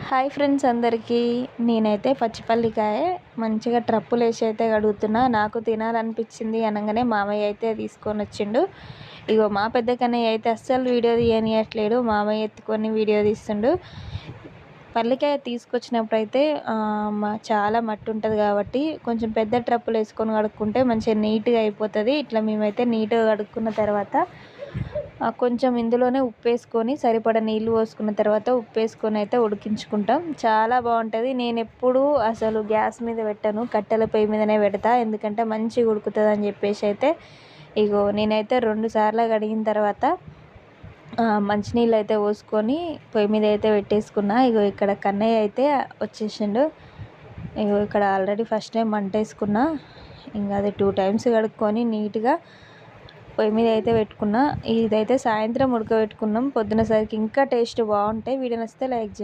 Hi friends అందరికీ. నేనైతే పచ్చిపల్లికాయ మంచిగా ట్రప్పులేసి అయితే కడుగుతున్నా. నాకు తినాలనిపించింది అనగానే మామయ్య అయితే తీసుకొని వచ్చిండు. ఇగో మా పెద్ద కన్నయ్య అయితే అస్సలు వీడియో తీయనియట్లేడు, మామయ్య ఎత్తుకొని వీడియో తీస్తుండు. పల్లికాయ తీసుకొచ్చినప్పుడు అయితే చాలా మట్టి ఉంటుంది కాబట్టి కొంచెం పెద్ద ట్రప్పులు వేసుకొని కడుక్కుంటే మంచిగా నీట్గా అయిపోతుంది. ఇట్లా మేమైతే నీట్గా కడుక్కున్న తర్వాత కొంచెం ఇందులోనే ఉప్పు వేసుకొని సరిపడా నీళ్ళు పోసుకున్న తర్వాత ఉప్పు వేసుకొని అయితే ఉడికించుకుంటాం. చాలా బాగుంటుంది. నేను ఎప్పుడూ అసలు గ్యాస్ మీద పెట్టను, కట్టెల పొయ్యి మీదనే పెడతా, ఎందుకంటే మంచిగా ఉడుకుతుంది అని చెప్పేసి అయితే ఇగో నేనైతే 2 సార్లు కడిగిన తర్వాత మంచినీళ్ళు అయితే పోసుకొని పొయ్యి మీద అయితే పెట్టేసుకున్నా. ఇగో ఇక్కడ కన్నయ్య అయితే వచ్చేసిండు. ఇగో ఇక్కడ ఆల్రెడీ ఫస్ట్ టైం మంట వేసుకున్నా, ఇంకా అది 2 టైమ్స్ కడుక్కొని నీట్గా పొయ్యి మీద అయితే పెట్టుకున్నా. ఇదైతే సాయంత్రం ఉడకబెట్టుకున్నాం, పొద్దున సరికి ఇంకా టేస్ట్ బాగుంటాయి. వీడియో నచ్చితే లైక్ చేయండి.